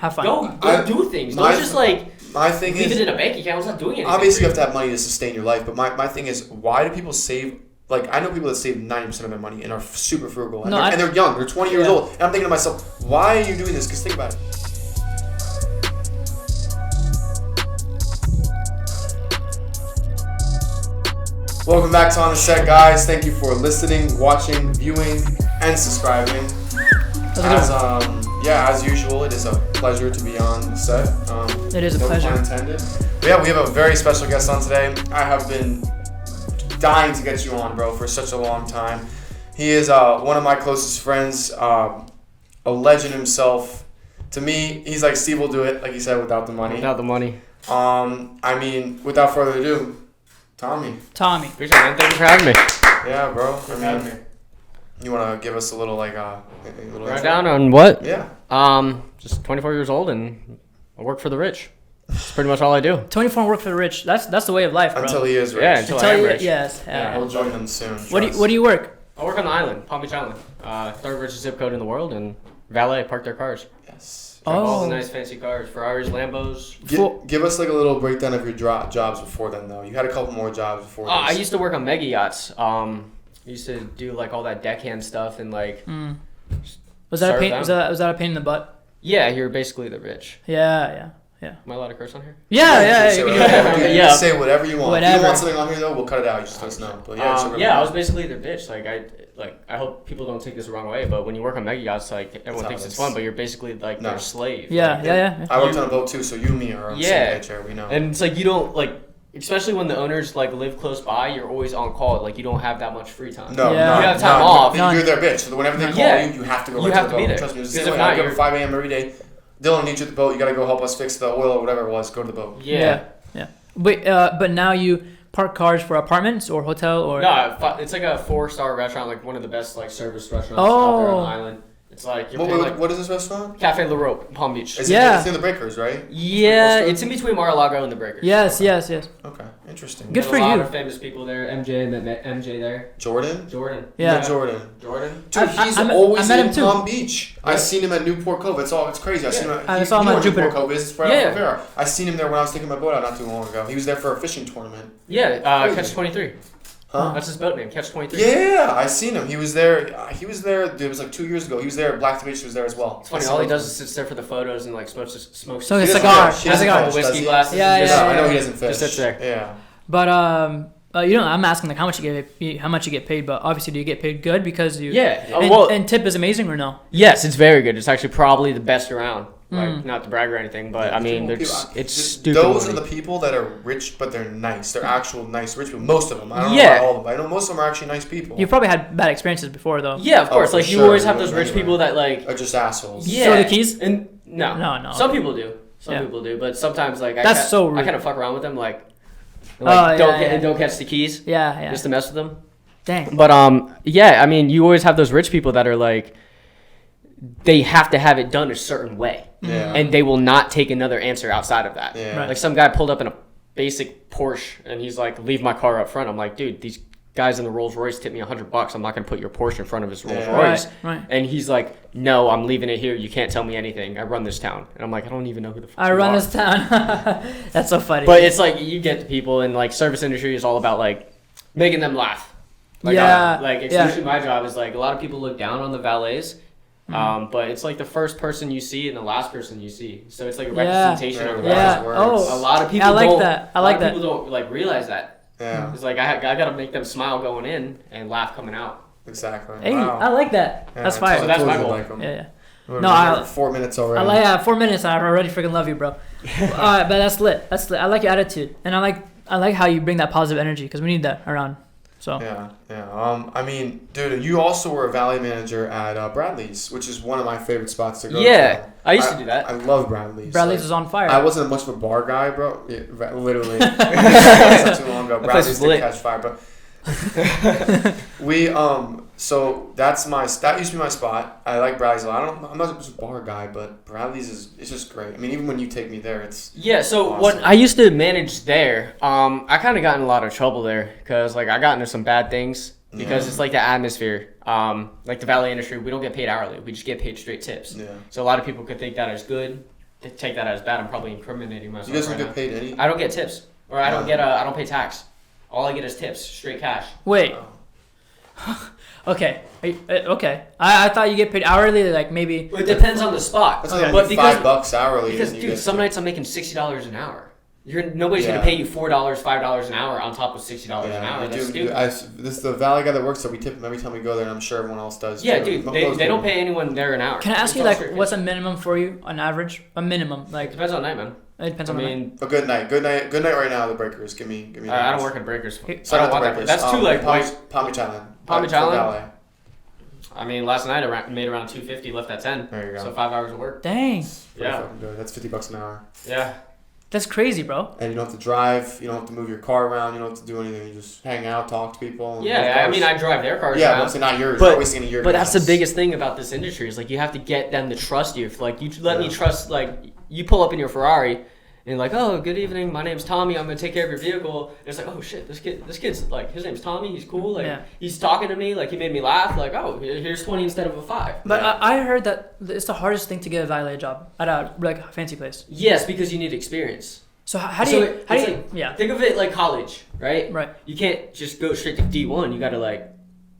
Have fun. Go do things. Don't just like leave it in a bank account. It's not doing anything. Obviously, you have to have money to sustain your life. But my thing is, why do people save? Like, I know people that save 90% of their money and are super frugal. And, they're young. They're 20 years old. And I'm thinking to myself, why are you doing this? Because think about it. Welcome back to On The Set, guys. Thank you for listening, watching, viewing, and subscribing. As usual, it is a pleasure to be on the set. It is a pleasure. No pun intended. But yeah, we have a very special guest on today. I have been dying to get you on, bro, for such a long time. He is one of my closest friends, a legend himself. To me, he's like Steve will do it, like he said, without the money. Without the money. Without further ado, Tommy. Appreciate it, man. Thank you for having me. Yeah, bro. You want to give us a little Write down on what? Yeah. Just 24 years old and I work for the rich. That's pretty much all I do. 24 and work for the rich. That's the way of life, bro. Until he is rich. Yeah, until I am rich. Yes. Yeah, we'll join them soon. What do you work? I work on the island, Palm Beach Island. Third richest zip code in the world, and valet park their cars. Yes. All the nice fancy cars, Ferraris, Lambos. Give us like a little breakdown of your jobs before then, though. You had a couple more jobs before this. I used to work on mega yachts. Used to do like all that deckhand stuff and like. Was that a pain? Was that a pain in the butt? Yeah, you're basically the rich. Yeah. Am I allowed to curse on here? Yeah. You can say whatever you want. Whatever. If you want something on here though, we'll cut it out. You just let us know. But I was basically the bitch. I hope people don't take this the wrong way, but when you work on mega yachts, like everyone thinks it's fun, but you're basically like their slave. Yeah. I worked on a boat too, so you and me are on the same page here. We know. And it's like you don't like. Especially when the owners like live close by, you're always on call. Like you don't have that much free time. No, you have time off. You're their bitch. So whenever they call you have to go. You have to be there. Trust me. It's the same way. I get up at 5 a.m. every day. Dillon needs you at the boat. You gotta go help us fix the oil or whatever it was. Go to the boat. Yeah. But now you park cars for apartments or hotel or. No, it's like a 4-star restaurant, like one of the best like service restaurants out there on the island. It's like what is this restaurant? Cafe La Rope, Palm Beach. It's in the Breakers, right? Yeah, it's in between Mar-a-Lago and the Breakers. Yes. Okay, interesting. Good for you. A lot you. of famous people there. MJ there. Jordan. Yeah. Jordan. Dude, he's always in Palm Beach. I've seen him at Newport Cove. It's crazy. I saw him at Jupiter. Newport Cove is. It's right off Rivera. I seen him there when I was taking my boat out not too long ago. He was there for a fishing tournament. Yeah, Catch-23. Huh? That's his boat name, Catch-23. Yeah, I seen him. He was there. Dude, it was like 2 years ago. He was there. Black to Beach was there as well. It's funny. All he does is sits there for the photos and like smokes a cigar. He has a cigar. Whiskey glasses. Yeah. I know he doesn't fish. Just sits there. Yeah. But I'm asking like how much you get paid, but obviously do you get paid good because you? Yeah. And tip is amazing or no? Yes, it's very good. It's actually probably the best around. Like, not to brag or anything, but I mean, it's stupid. Those are the people that are rich, but they're nice. They're actual nice rich people. Most of them. I don't know about all of them, but I know most of them are actually nice people. You've probably had bad experiences before, though. Yeah, of course. Like, you always have those rich people that, like... are just assholes. Yeah. Throw the keys? And No. Some people do. Some people do, but sometimes, like, I kind of fuck around with them, don't catch the keys. Yeah. Just to mess with them. Dang. But, I mean, you always have those rich people that are, like... They have to have it done a certain way. Yeah. And they will not take another answer outside of that. Yeah. Right. Like some guy pulled up in a basic Porsche and he's like, leave my car up front. I'm like, dude, these guys in the Rolls Royce tipped me $100. I'm not going to put your Porsche in front of his Rolls Royce. Right. And he's like, no, I'm leaving it here. You can't tell me anything. I run this town. And I'm like, I don't even know who the fuck I run this town. That's so funny. But it's like, you get the people and like service industry is all about like making them laugh. Like, especially my job is like a lot of people look down on the valets. But it's like the first person you see and the last person you see. So it's like a representation of the last words. A lot of people people don't like realize that. Yeah. It's like I got to make them smile going in and laugh coming out. Exactly. Hey, wow. I like that. Yeah, that's fire. So that's my goal. Like yeah. No, 4 minutes already. 4 minutes. I already freaking love you, bro. But that's lit. I like your attitude, and I like how you bring that positive energy because we need that around. So yeah. I mean, dude, you also were a valet manager at Bradley's, which is one of my favorite spots to go. Yeah, I used to do that. I love Bradley's. Bradley's was on fire. I wasn't much of a bar guy, bro. Yeah, literally, not too long ago. Bradley's did catch fire, but so that used to be my spot. I like Bradley's a lot. I'm not a bar guy, but Bradley's it's just great. I mean, even when you take me there, it's So awesome. when I used to manage there, I kind of got in a lot of trouble there because like I got into some bad things because it's like the atmosphere. Like the valet industry, we don't get paid hourly. We just get paid straight tips. Yeah. So a lot of people could think that is good. take that as bad. I'm probably incriminating myself. You guys don't get paid any? I don't get tips, or I don't pay tax. All I get is tips, straight cash. Wait. Okay. Okay. I thought you get paid hourly, like maybe. It depends on the spot. That's like $5 hourly. Because dude, some nights I'm making $60 an hour. Nobody's gonna pay you $4, $5 an hour on top of $60 an hour. That's stupid. This is the Valley guy that works there. We tip him every time we go there, and I'm sure everyone else does. Yeah, too. dude. They don't pay anyone there an hour. Can I ask you like what's a minimum for you on average? A minimum, like. It depends on night, man. It depends on the night. A good night right now. The Breakers. Give me. I don't work at Breakers. So I don't want that. That's too like Palmy Thailand. Palmy Thailand. I mean, last night I made around 250, left at 10. There you go. So 5 hours of work. Dang. Yeah. Good. That's $50 an hour. Yeah. That's crazy, bro. And you don't have to drive. You don't have to move your car around. You don't have to do anything. You just hang out, talk to people. Yeah, I mean, I drive their cars. Yeah, but not yours. But, wasting a year. But that's the biggest thing about this industry is like you have to get them to trust you. If, like you let me trust, like you pull up in your Ferrari. And like, oh, good evening. My name's Tommy. I'm gonna take care of your vehicle. And it's like, oh shit, this kid's like, his name's Tommy. He's cool. Like, he's talking to me. Like, he made me laugh. Like, oh, here's 20 instead of a 5. But I heard that it's the hardest thing to get a valet job at a like fancy place. Yes, because you need experience. So how do you? Think of it like college, right? Right. You can't just go straight to D1. You gotta like.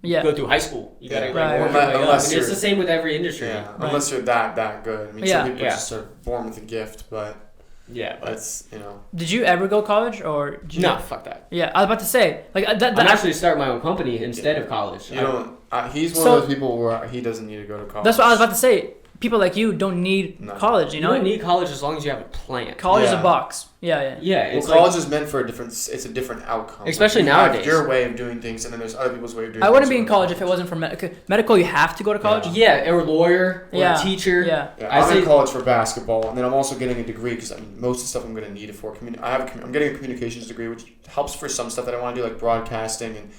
Go through high school. You gotta work your way up. And it's the same with every industry. Yeah, unless you're that good. I mean, some people just are born with a gift, but. Yeah, but that's Did you ever go to college or? No, fuck that. Yeah, I was about to say like that. I'm actually starting my own company instead of college. You don't. He's one of those people where he doesn't need to go to college. That's what I was about to say. People like you don't need college. You know, you don't need college as long as you have a plan. College is a box. Yeah. Well, college is meant for it's a different outcome. Especially nowadays. Your way of doing things, and then there's other people's way of doing things. I wouldn't be in college if it wasn't for medical. You have to go to college. Yeah, or a lawyer, or a teacher. Yeah. I'm in college for basketball, and then I'm also getting a degree because most of the stuff I'm going to need it for. I'm getting a communications degree, which helps for some stuff that I want to do, like broadcasting and.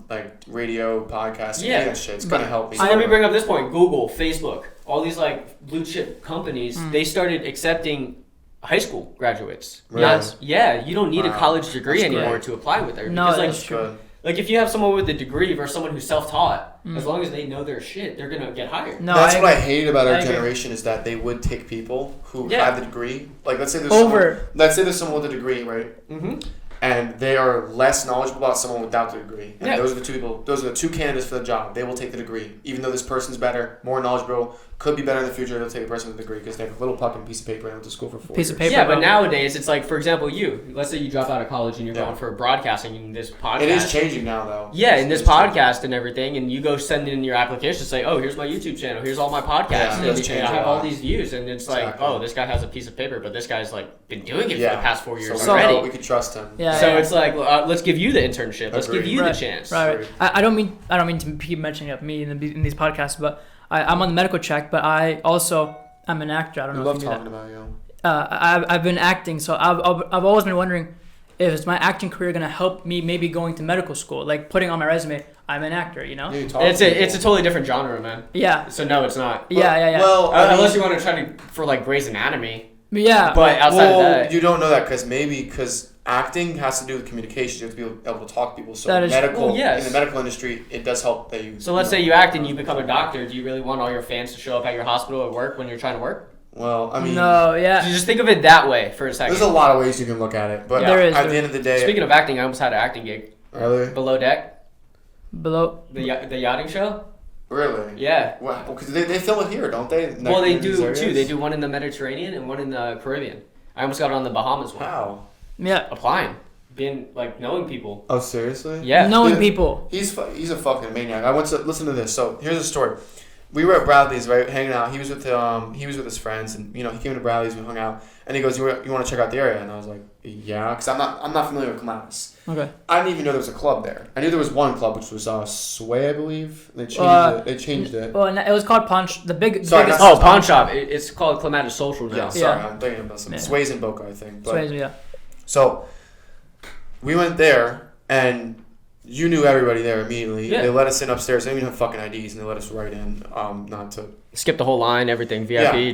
Like radio, podcasting, any of that shit. It's gonna help me. So let me bring up this point. Google, Facebook, all these like blue chip companies, they started accepting high school graduates. Really? Yeah, you don't need a college degree anymore to apply with there. No, that's true. Like if you have someone with a degree versus someone who's self-taught, as long as they know their shit, they're gonna get hired. No, that's what I hated about our generation is that they would take people who have the degree. Like let's say there's someone with a degree, right? Mm-hmm. And they are less knowledgeable about someone without the degree. And those are the two people. Those are the two candidates for the job. They will take the degree, even though this person's better, more knowledgeable, could be better in the future. They'll take a person with a degree because they have a little fucking piece of paper and went to school for 4 years. Yeah, but nowadays it's like, for example, let's say you drop out of college and you're going for broadcasting in this podcast. It is changing now, though. Yeah, in this podcast and everything, and you go send in your application, say, oh, here's my YouTube channel, here's all my podcasts, and I have all these views, and it's like, oh, this guy has a piece of paper, but this guy's like been doing it for the past 4 years already. We could trust him. It's like, let's give you the internship. Let's give you the chance. Right. I don't mean to keep mentioning me in these podcasts, but I'm on the medical check, but I'm an actor. I don't know if you knew that. About you. I've been acting, so I've always been wondering if is my acting career gonna help me maybe going to medical school, like putting on my resume, I'm an actor, you know? It's a totally different genre, man. Yeah. So no, it's not. Yeah. Well, unless you want to try for like Grey's Anatomy. Yeah. But outside of that, you don't know that because acting has to do with communication. You have to be able to talk to people. So in the medical industry, it does help that you. So let's say you act and you become a doctor. Do you really want all your fans to show up at your hospital or work when you're trying to work? Well, I mean, no, yeah. You just think of it that way for a second. There's a lot of ways you can look at it, but at the end of the day. Speaking of acting, I almost had an acting gig. Really? Below Deck. Below the yachting show. Really? Yeah. Well, because they film it here, don't they? Well, they do too. They do one in the Mediterranean and one in the Caribbean. I almost got on the Bahamas one. How? Yeah. Applying. Being like knowing people. Oh, seriously? Yeah. Knowing people. He's a fucking maniac. I went to listen to this. So here's a story. We were at Bradley's, right, hanging out. He was with his friends, and he came to Bradley's. We hung out, and he goes, "You want to check out the area?" And I was like, "Yeah," because I'm not familiar with Clematis. Okay. I didn't even know there was a club there. I knew there was one club, which was Sway, I believe. They changed it. Well, it was called Pawn. Biggest. Pawn Shop. It's called Clematis Social now. Yeah, sorry, I'm thinking about some Sway's in Boca, I think. Sway's, yeah. So we went there, and you knew everybody there immediately. Yeah. They let us in upstairs. They didn't even have fucking IDs, and they let us right in. Not to skip the whole line, everything VIP,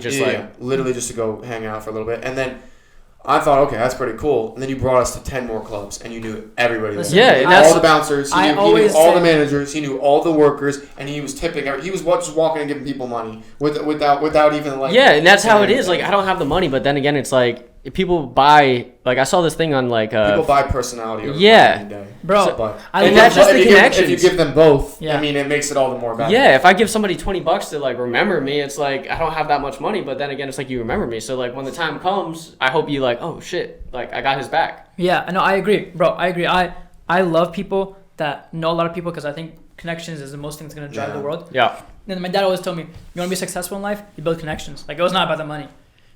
literally just to go hang out for a little bit. And then I thought, okay, that's pretty cool. And then you brought us to 10 more clubs, and you knew everybody there. Yeah, all the bouncers. He knew all the managers. He knew all the workers, and he was tipping. He was just walking and giving people money without even like. Yeah, and that's how it is. Like, I don't have the money, but then again, it's like if people buy. Like, I saw this thing on like. People buy personality. Over yeah, bro. And that's just the connections. If you give them both, I mean, it makes it all the more valuable. Yeah, if I give somebody $20 to like remember me, it's like I don't have that much money, but then again, it's like you remember me. So like when the time comes, I hope you like, oh shit, like I got his back. Yeah, no, I agree, bro. I agree. I love people that know a lot of people because I think connections is the most thing that's gonna drive the world. Yeah. And my dad always told me, you want to be successful in life, you build connections. Like it was not about the money.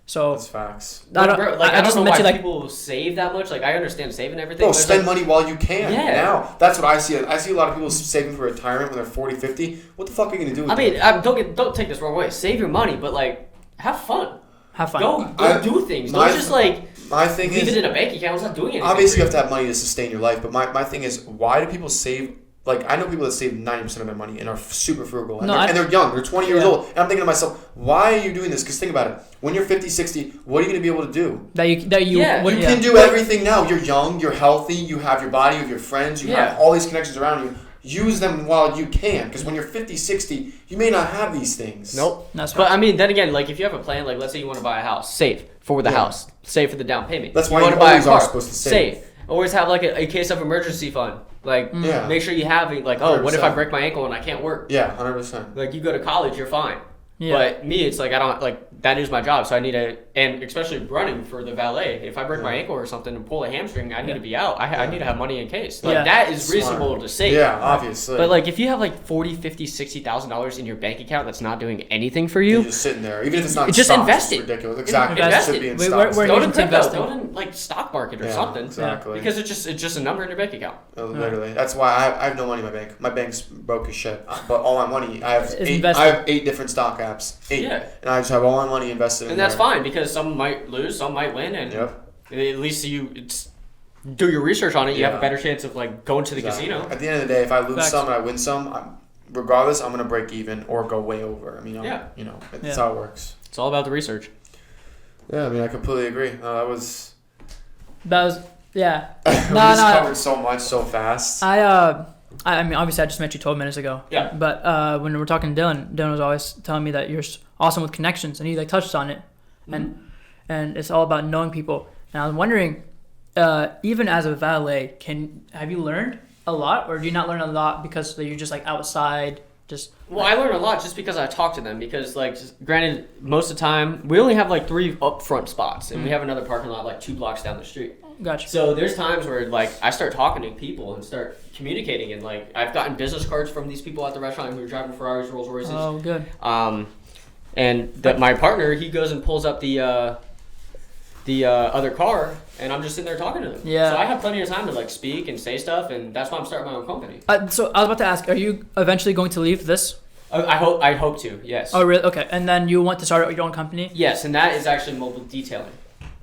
So that's facts. I don't know why people save that much. Like I understand saving everything. Bro, spend money while you can. Yeah. Now that's what I see. I see a lot of people saving for retirement when they're 40, 50. What the fuck are you gonna do with it? Don't take this wrong way. Save your money, but like have fun. Have fun. Go do things. Don't just like my thing leave is it in a bank account. It's not doing anything. Obviously, you have to have money to sustain your life. But my thing is, why do people save? Like, I know people that save 90% of their money and are super frugal. And, they're young. They're 20 years old. And I'm thinking to myself, why are you doing this? Because think about it. When you're 50, 60, what are you going to be able to do? You can do everything now. You're young. You're healthy. You have your body. You have your friends. You have all these connections around you. Use them while you can. Because when you're 50, 60, you may not have these things. Nope. But, I mean, then again, like, if you have a plan, like, let's say you want to buy a house. Save for the house. Save for the down payment. That's why you always are supposed to save. Always have, like, a case of emergency fund. Like, make sure you have it. Like, 100%. What if I break my ankle and I can't work? Yeah, 100%. Like, you go to college, you're fine. Yeah. But me, it's like, I don't, like, that is my job. So I need to, and especially running for the valet. If I break my ankle or something and pull a hamstring, I need to be out. I need to have money in case. Like, that is reasonable to save. Yeah, obviously. But, like, if you have, like, $40,000, $50,000, $60,000 in your bank account that's not doing anything for you. You're just sitting there. Even if it's not just stocks, invest it's it. ridiculous. Exactly. Invest it. It. Should be in stocks. Don't in crypto. Don't in, like, stock market or something. Exactly. Because it's just a number in your bank account. Literally. That's why I have no money in my bank. My bank's broke as shit. But all my money, I have 8 different stock apps. 8. Yeah. And I just have all my money invested in there. And that's fine because some might lose, some might win, and at least you do your research on it. You have a better chance of like going to the casino. At the end of the day, if I lose some and I win some, regardless, I'm gonna break even or go way over. I mean, that's how it works. It's all about the research. Yeah, I mean, I completely agree. That was yeah. We just covered so much so fast. I mean, obviously, I just met you 12 minutes ago. Yeah. But when we were talking to Dillon was always telling me that you're awesome with connections, and he like touched on it, and it's all about knowing people. And I was wondering, even as a valet, have you learned a lot, or do you not learn a lot because you're just like outside? Well, I learn a lot just because I talk to them. Because like, granted, most of the time we only have like 3 upfront spots, and we have another parking lot like 2 blocks down the street. Gotcha. So there's times where like I start talking to people and start communicating, and like I've gotten business cards from these people at the restaurant who are driving Ferraris, Rolls Royces. Oh, good. And my partner, he goes and pulls up the other car, and I'm just sitting there talking to them. Yeah. So I have plenty of time to like speak and say stuff, and that's why I'm starting my own company. So I was about to ask, are you eventually going to leave this? I hope to. Yes. Oh, really? Okay. And then you want to start your own company? Yes, and that is actually mobile detailing.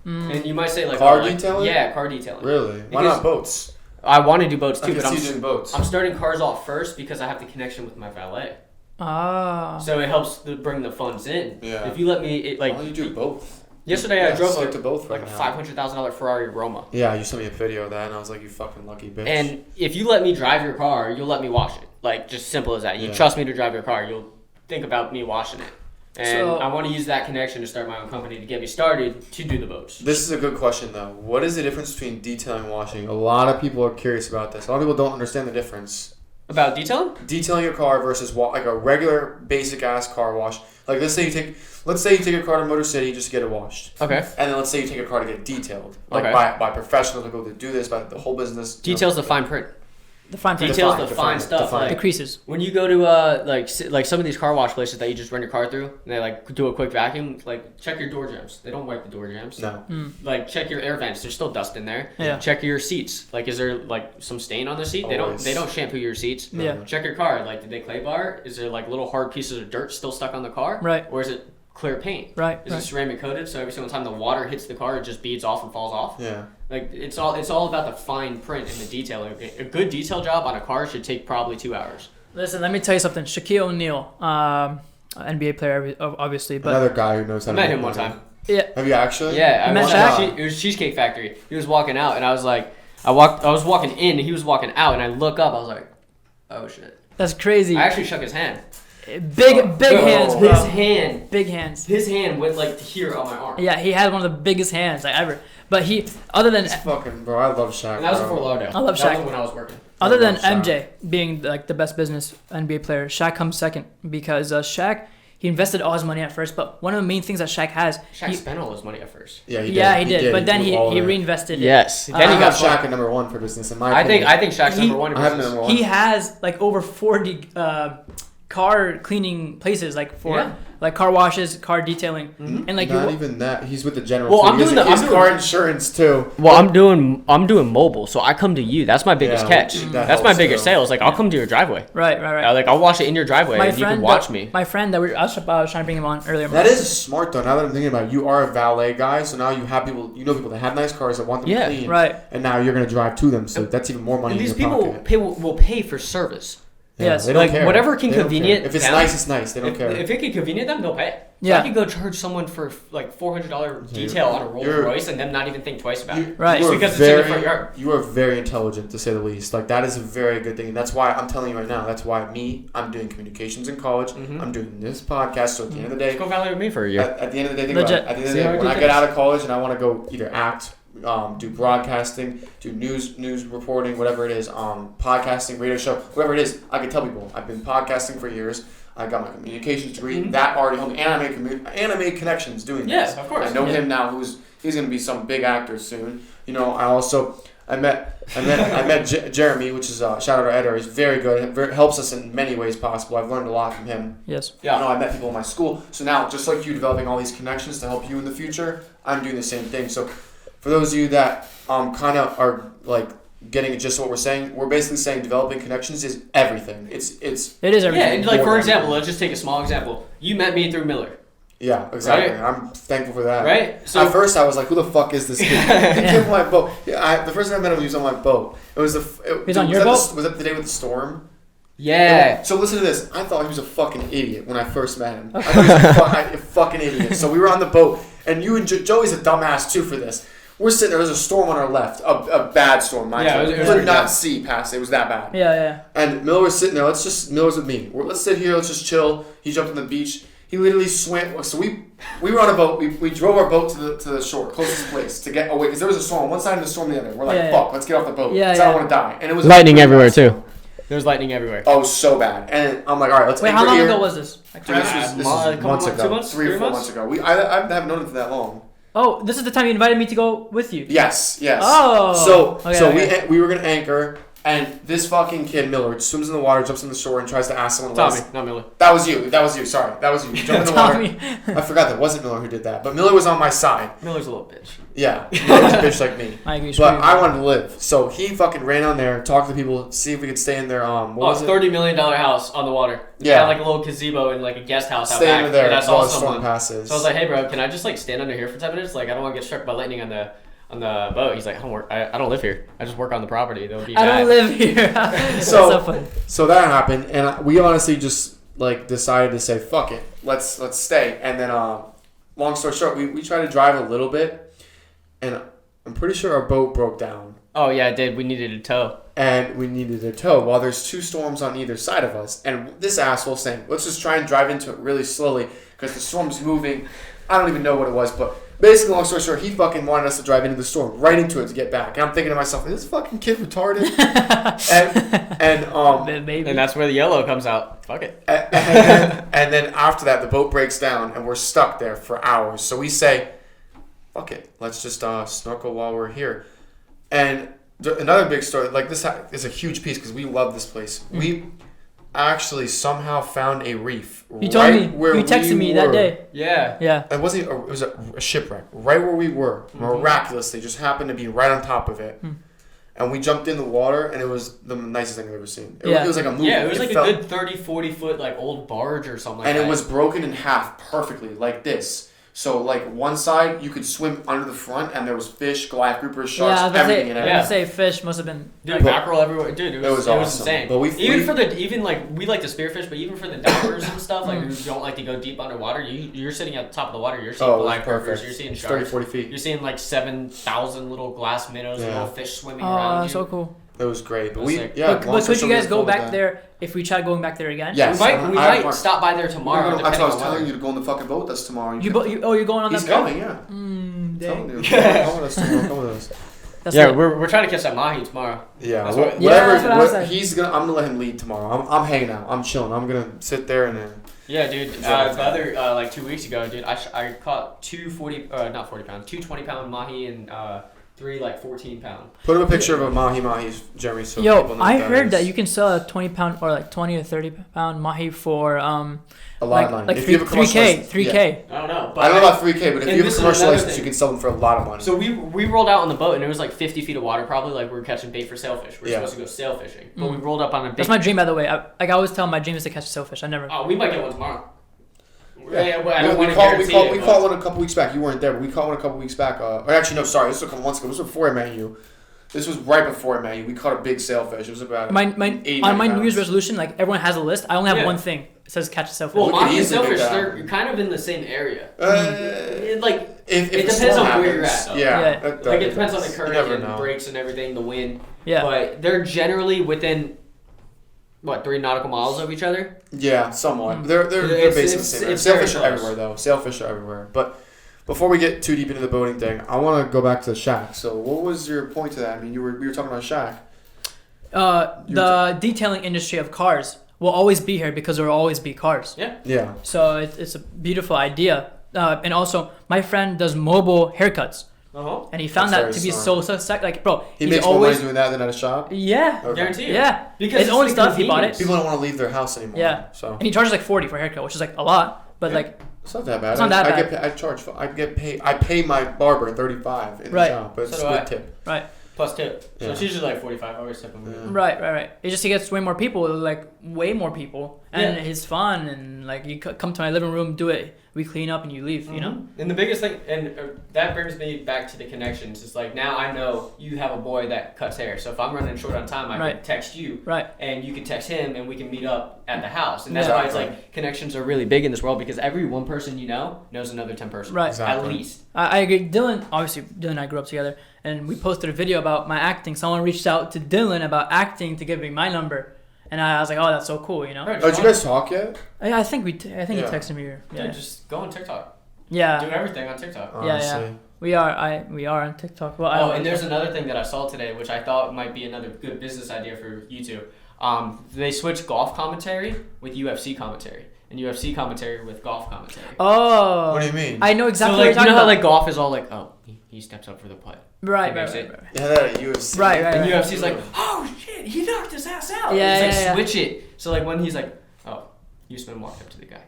And you might say like car detailing? Yeah, car detailing. Really? Why not boats? I want to do boats too, but I'm starting cars off first because I have the connection with my valet. Ah. So it helps bring the funds in. Yeah. If you let me, why don't you do both? Yesterday I drove stick to both like a $500,000 Ferrari Roma. Yeah, you sent me a video of that, and I was like, you fucking lucky bitch. And if you let me drive your car, you'll let me wash it. Like, just simple as that. You trust me to drive your car, you'll think about me washing it. And I want to use that connection to start my own company to get me started to do the boats. This is a good question, though. What is the difference between detailing and washing? A lot of people are curious about this. A lot of people don't understand the difference. About detailing? Detailing your car versus like a regular basic ass car wash. Like let's say you take your car to Motor City just to get it washed. Okay. And then let's say you take your car to get detailed. Like by professionals to go to do this, by the whole business. Details the fine print. The fine print. Details the fine stuff. Like, the creases. When you go to like some of these car wash places that you just run your car through, and they like do a quick vacuum, like check your door jams. They don't wipe the door jams. No. Like check your air vents. There's still dust in there. Yeah. Check your seats. Like is there like some stain on the seat? Always. They don't shampoo your seats. Yeah. Check your car. Like did they clay bar? Is there like little hard pieces of dirt still stuck on the car? Right. Or is it clear paint? Right. Is it ceramic coated? So every single time the water hits the car, it just beads off and falls off. Yeah. Like it's all about the fine print and the detailing. A good detail job on a car should take probably 2 hours. Listen, let me tell you something. Shaquille O'Neal, NBA player, obviously, but another guy who knows how to met him one time. Yeah. Have you actually? Yeah, You met Shaq? It was Cheesecake Factory. He was walking out, and I was like, I was walking in, and he was walking out, and I look up, I was like, oh shit. That's crazy. I actually shook his hand. Big hands, bro. His hands. His hand went like to here on my arm. Yeah, he had one of the biggest hands like ever. But other than fucking bro, I love Shaq. And that was before Lauderdale. I love Shaq. That was when I was working. Other than MJ being like the best business NBA player, Shaq comes second because Shaq, he invested all his money at first, but one of the main things that Shaq has, Shaq spent all his money at first. Yeah, he did. But then he reinvested. Yes. It. Then he got Shaq at number 1 for business in my opinion. I think Shaq's number 1 in business. Number 1. He has like over 40 car cleaning places like car washes, car detailing, and like not even that. He's with the general. Well, too. I'm doing car insurance too. Well, I'm doing mobile, so I come to you. That's my biggest catch. That's my biggest sales. Like I'll come to your driveway. Right. Like I'll wash it in your driveway, and you can watch me. My friend that I was trying to bring him on earlier. That is smart though. Now that I'm thinking about it, you are a valet guy, so now you have people. You know people that have nice cars that want them clean. Right. And now you're gonna drive to them, so that's even more money. And these in your people pocket. will pay for service. Yeah, yes. they don't Like care. whatever can convenient. If it's them, nice, it's nice. They don't care. If it can convenient them, they'll pay. Yeah. So I could go charge someone for like $400 detail on a Rolls Royce and them not even think twice about it. Right. Just because it's in the front yard. You are very intelligent to say the least. Like that is a very good thing. And that's why I'm telling you right now. That's why I'm doing communications in college. I'm doing this podcast. So at the end of the day, Just go valet with me for a year. At the end of the day, think about it. At the end of the day, when I get out of college and I want to go either act, do broadcasting, do news reporting, whatever it is, podcasting, radio show, whatever it is, I can tell people I've been podcasting for years. I got my communications degree. That already helped me, and I made connections doing this. Yes, of course. I know him now. He's going to be some big actor soon. You know, I met Jeremy, which is shout out to Eder. He's very good. Helps us in many ways possible. I've learned a lot from him. Yes. Yeah. You know, I met people in my school. So now, just like you developing all these connections to help you in the future, I'm doing the same thing. So for those of you that kind of are like getting just what we're saying, we're basically saying developing connections is everything. It is everything. Yeah, and like for example, let's just take a small example. You met me through Miller. Yeah, exactly. Right? I'm thankful for that. Right? So at first I was like, who the fuck is this kid? He came on my boat. Yeah, the first time I met him, he was on my boat. It was He's on your boat? Was that the day with the storm? Yeah. So listen to this. I thought he was a fucking idiot when I first met him. I thought he was a fucking idiot. So we were on the boat, and you and Joey's a dumbass too for this. We're sitting there. There's a storm on our left, a bad storm. Mind you. We could not see past it. It was that bad. Yeah. And Miller was sitting there. Miller's with me. Let's sit here. Let's just chill. He jumped on the beach. He literally swam. So we were on a boat. We drove our boat to the shore, closest place to get away because there was a storm on one side and a storm on the other. We're like, fuck, let's get off the boat. I don't want to die. And it was lightning everywhere too. There was lightning everywhere. Oh, so bad. And I'm like, all right, let's. Wait, how long ago was this? Like this was months ago. 2 months, 3 or 4 months ago. I haven't known him for that long. Oh, this is the time you invited me to go with you. Yes. Oh. We were gonna anchor. And this fucking kid, Miller, swims in the water, jumps on the shore, and tries to ask someone Tommy, not Miller. That was you. Sorry. That was you. You jumped in the water. I forgot that wasn't Miller who did that. But Miller was on my side. Miller's a little bitch. Yeah. Miller was a bitch like me. I agree. But I wanted to live. So he fucking ran on there, talked to people, see if we could stay in their, $30 million house on the water. Yeah. Had like a little gazebo and like a guest house out stay back. Stay there. And I saw someone. Storm passes. So I was like, hey bro, can I just like stand under here for 10 minutes? Like I don't want to get struck by lightning on the boat. He's like, I don't live here. I just work on the property. Don't be mad. I don't live here. so funny. So that happened, and we honestly just like decided to say, fuck it, let's stay. And then, long story short, we tried to drive a little bit, and I'm pretty sure our boat broke down. Oh yeah, it did. We needed a tow. And we needed a tow while there's 2 storms on either side of us. And this asshole saying, let's just try and drive into it really slowly because the storm's moving. I don't even know what it was, but basically, long story short, he fucking wanted us to drive into the storm, right into it to get back. And I'm thinking to myself, is this fucking kid retarded? and that's where the yellow comes out. Fuck it. And then after that, the boat breaks down, and we're stuck there for hours. So we say, fuck it, let's just snorkel while we're here. And another big story, like this is a huge piece because we love this place. We actually somehow found a reef. You told me. You texted me that day. Yeah. It wasn't. It was a shipwreck right where we were. Miraculously, just happened to be right on top of it. And we jumped in the water, and it was the nicest thing I've ever seen. It was like a movie. Yeah, it was like a good 30, 40 foot like old barge or something like that. And it was broken in half perfectly, like this. So like one side you could swim under the front, and there was fish, Goliath groupers, sharks, Yeah, I was everything in it. gonna say fish must have been. Dude, mackerel everywhere. Dude, it was awesome. insane. But we we like to spearfish, but even for the divers and stuff, like who don't like to go deep underwater, you're sitting at the top of the water, you're seeing Goliath groupers, you're seeing sharks, 30, 40 feet. You're seeing like 7,000 little glass minnows and little fish swimming around you. So cool. It was great, but But could you guys go back there if we try going back there again? Yes. We might stop by there tomorrow. That's what I was telling you to go on the fucking boat with us tomorrow. You're going on that boat? He's coming, yeah. Dang. Come with us tomorrow. Come with us. We're trying to catch that mahi tomorrow. Yeah, that's what he's gonna. I'm gonna let him lead tomorrow. I'm hanging out. I'm chilling. I'm gonna sit there and. Yeah, dude. The other like 2 weeks ago, dude, I caught two 20-pound mahi and 3 like 14-pound. Put up a picture of a mahi, Jeremy. So yo, people know I what heard that you can sell a 20-pound or like 20 to 30-pound mahi for a lot of money. Like if you have a 3K. Yeah. I don't know. But I don't know about 3K, but if you have a commercial license, thing. you can sell them for a lot of money. So we rolled out on the boat, and it was like 50 feet of water, probably like we were catching bait for sailfish. We're supposed to go sail fishing, but we rolled up on a big. That's my dream, by the way. I always tell my dream is to catch a sailfish. I never. Oh, we might get one tomorrow. Yeah. We caught one a couple weeks back. You weren't there, but we caught one a couple weeks back. Or actually, no, sorry. This was a couple months ago. This was before I met you. This was right before I met you. We caught a big sailfish. It was about on my New Year's resolution. Like everyone has a list. I only have one thing. It says catch a sailfish. Well, mahi and sailfish, they're kind of in the same area. It depends on where you're at. Though. Yeah. Like it depends on the current and the brakes and everything, the wind. Yeah. But they're generally within 3 nautical miles of each other? Yeah, somewhat. They're basically the same. Sailfish are everywhere, though. Sailfish are everywhere. But before we get too deep into the boating thing, I want to go back to Shaq. So, what was your point to that? I mean, we were talking about Shaq. The detailing industry of cars will always be here because there will always be cars. Yeah. Yeah. So it's a beautiful idea. And also, my friend does mobile haircuts. Uh-huh. And he found that to be so like, bro. He makes more money doing that than at a shop? Yeah. Okay. Guarantee you. Yeah. Because his own stuff, he bought it. People don't want to leave their house anymore. Yeah. So. And he charges like $40 for a haircut, which is like a lot. But like. It's not that bad. It's not that bad. I pay my barber $35 in the shop, but it's a good tip. Right. Plus tip. So it's usually like 45. I always tip him. Right. It's just he gets way more people, and it's fun, and like you come to my living room, do it. We clean up and you leave, you know? And the biggest thing, and that brings me back to the connections. It's like now I know you have a boy that cuts hair. So if I'm running short on time, I can text you. Right. And you can text him and we can meet up at the house. And that's why it's like connections are really big in this world because every one person you know knows another 10 persons. Right. Exactly. At least. I agree. Dillon and I grew up together and we posted a video about my acting. Someone reached out to Dillon about acting to give me my number. And I was like, oh, that's so cool, you know? Did you guys talk yet? I think he texted me. Yeah, just go on TikTok. Yeah. Do everything on TikTok. Yeah. We are on TikTok. Well, and there's another thing that I saw today, which I thought might be another good business idea for you two. They switched golf commentary with UFC commentary. And UFC commentary with golf commentary. Oh. What do you mean? I know exactly what you're talking about. You know how like golf is all like, oh, he steps up for the putt. Right. Yeah, that UFC. Right. And UFC's like, oh shit, he knocked his ass out. Yeah, it's like switch it. So like when he's like, oh, Usman walked up to the guy,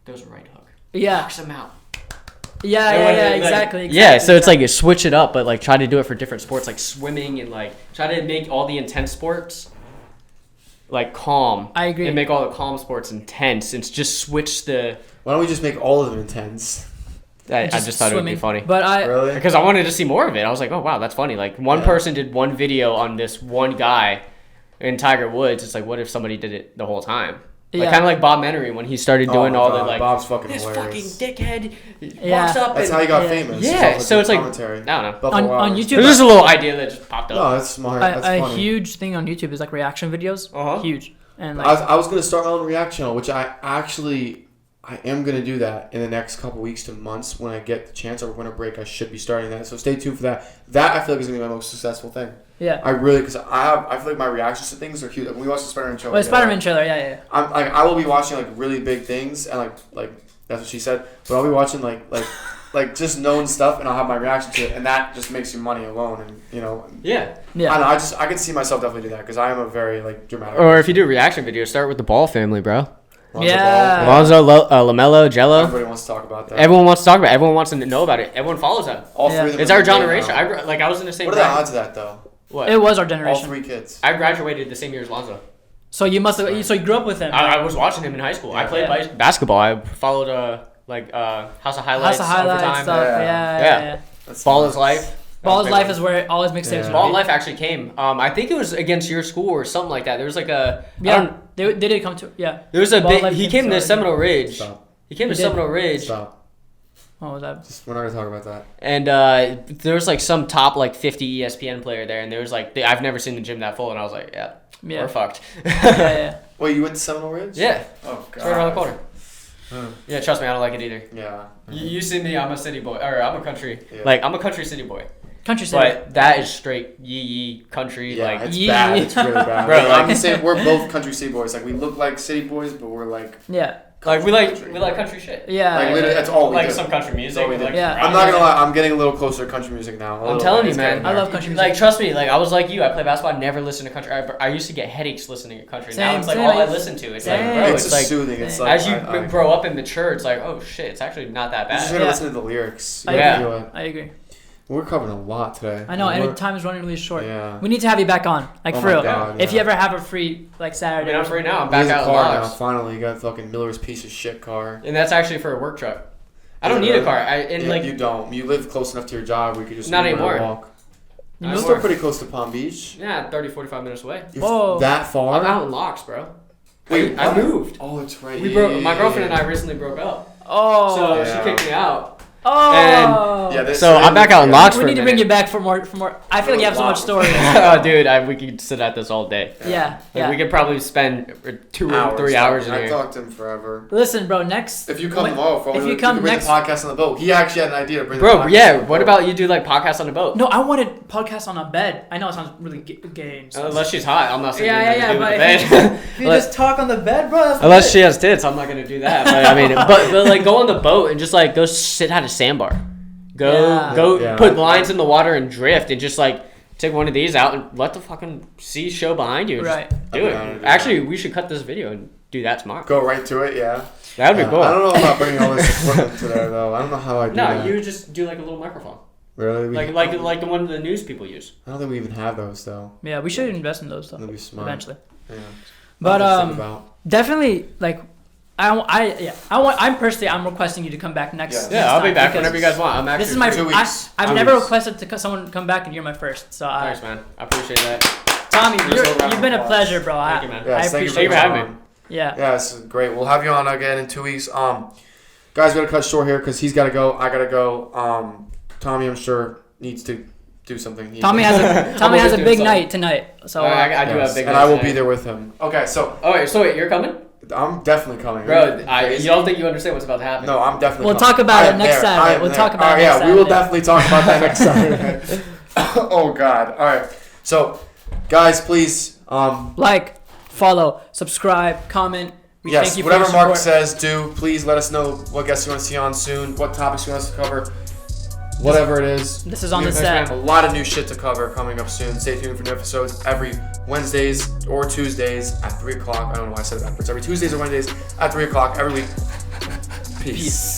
throws a right hook. Yeah. Knocks him out. Yeah, exactly. Yeah, so it's like you switch it up, but like try to do it for different sports, like swimming and like try to make all the intense sports like calm. I agree. And make all the calm sports intense and just switch the. Why don't we just make all of them intense? I just thought swimming. It would be funny. Really? Because I wanted to see more of it. I was like, oh wow, that's funny. Like one person did one video on this one guy in Tiger Woods. It's like, what if somebody did it the whole time? Like kind of like Bob Menery when he started doing all the like. Bob's fucking this hilarious. fucking dickhead walks up. That's how he got famous. Yeah, so it's like commentary. I don't know. On YouTube, there's just a little idea that just popped up. No, that's smart. That's a funny. huge thing on YouTube is like reaction videos. Huge. And like, I was gonna start my own reaction channel, which I am gonna do that in the next couple weeks to months when I get the chance over winter break. I should be starting that, so stay tuned for that. That I feel like is gonna be my most successful thing. Yeah. I really because I feel like my reactions to things are huge. Like when we watch the Spider-Man trailer. Well, Spider-Man trailer, yeah. I'm like I will be watching like really big things and like that's what she said. But I'll be watching like just known stuff and I'll have my reaction to it and that just makes you money alone and you know. Yeah. I don't know, I could see myself definitely do that because I am a very like dramatic. Or if you do a reaction video, start with the Ball family, bro. Lonzo Lonzo, LaMelo, Jello. Everybody wants to talk about that. Everyone wants to talk about it. Everyone wants to know about it. Everyone follows that. All three of them. It's our generation. I was in the same. What are the odds of that though? What? It was our generation. All three kids. I graduated the same year as Lonzo. So you must have. So you grew up with him. I was watching him in high school. I played basketball. I followed like House of Highlights, House of Highlights Overtime. stuff. Yeah. Ball is Life. Ball is Life is where all his mixtapes would Ball be. is Life actually came. I think it was against your school or something like that. There was like a they did come to There was a Ball big. Life He came to Seminole Ridge. Stop. He came to did. Seminole Ridge. Stop. What was that? We're not gonna talk about that. And there was like some top like 50 ESPN player there, and there was like I've never seen the gym that full, and I was like, yeah. We're fucked. Yeah. Wait, you went to Seminole Ridge? Yeah. Oh god. It's right around the corner. Yeah, trust me, I don't like it either. Yeah. You see me, I'm a city boy, or I'm a country. Yeah. Like I'm a country city boy. Country city. But that is straight yee country. Yeah, like it's bad. It's really bad. Bro, I can say we're both country city boys. Like we look like city boys, but we're like like we like country shit. Yeah. Like literally, that's all we like do. some country music. That's all we do. Like, Yeah. I'm not gonna lie. I'm getting a little closer to country music now. I'm telling you, man. I love country music. Like, trust me. Like, I was like you. I play basketball. I never listened to country. I used to get headaches listening to country. Now Same, it's like same. all I listen to. It's like, bro, it's it's like soothing. It's like as you grow up and mature, it's like, oh shit, it's actually not that You just bad. gotta listen to the lyrics. You I gotta agree. feel it. I agree. We're covering a lot today. I know, and time is running really short. Yeah. We need to have you back on, like Oh for my real. God, If yeah. you ever have a free like I Saturday. mean, I'm free now. I'm He back has a out in car now. logs. Finally, you got fucking Miller's piece of shit car. And that's actually for a work truck. I don't Is it need a really? car. Yeah, you don't. You live close enough to your job where you could just Not Uber and anymore. walk. You You're moved? still pretty close to Palm Beach. Yeah, 30, 45 minutes away. You're Whoa. That far? I'm out in locks, bro. Wait, I what? moved. Oh, it's right. We broke. My girlfriend and I recently broke up. Oh. So Yeah. she kicked me out. Oh. Yeah, this So I'm back out in locks We for a need to bring minute. you back for more. I feel like you have so much stories. Oh, dude, we could sit at this all day. Yeah. Like, we could probably spend 2 or 3 hours in I here. talked to him forever. Listen, bro. Next. If you come tomorrow, if you come bring next. the podcast on the boat. He actually had an idea to bring the Bro, podcast yeah. on the What boat. about you do like podcasts on the boat? No, I wanted podcast on a bed. I know it sounds really gay. And stuff. Unless she's hot, I'm not saying Yeah, anything yeah, to do but with if the you- bed. If you just talk on the bed, bro. That's Unless lit. she has tits, I'm not gonna do that. But I mean, but like go on the boat and just like go sit at a sandbar. Go Yeah. put lines in the water and drift and just like take one of these out and let the fucking sea show behind you. And Right. Just do I'd be it. down to do Actually, we should cut this video and do that tomorrow. Go right to it, yeah. That would be cool. I don't know about bringing all this equipment to there though. I don't know how I do No, that. you just do like a little microphone, Really? like the one the news people use. I don't think we even have those though. Yeah, we should invest in those stuff That'd be smart. eventually. Yeah. But Nothing to think about. definitely like I'm requesting you to come back next. Yeah, next I'll be time back because whenever you guys want. I'm actually This is my. 2 weeks. I've 2 never weeks. requested someone come back, and you're my first. So Thanks, man. I appreciate that. Tommy, Here's a round you've of been a applause. pleasure, bro. Thank you, man. Yes, I thank you appreciate for it. having me. Yeah. Yeah, this is great. We'll have you on again in 2 weeks. Guys, we gotta cut short here because he's gotta go. I gotta go. Tommy, I'm sure needs to do something. Tommy has a always big doing something. night tonight. So I do Yes, have big. and I will nights be tonight. there with him. Okay, so Oh wait, so wait, you're coming, I'm definitely coming. bro? You don't think you understand what's about to happen? No, I'm definitely. We'll coming. talk about I it am next there. Saturday. I am We'll there. talk about it Alright, next yeah, we will Saturday. definitely talk about that next Saturday. Oh God! All right, so guys, please. like, follow, subscribe, comment. We Yes, thank you whatever for your Mark support. says, do. Please let us know what guests you want to see on soon, what topics you want us to cover, whatever it is. This is on the We have set. a lot of new shit to cover coming up soon. Stay tuned for new episodes every Wednesdays or Tuesdays at 3 o'clock. I don't know why I said it backwards. Every Tuesdays or Wednesdays at 3 o'clock every week. Peace.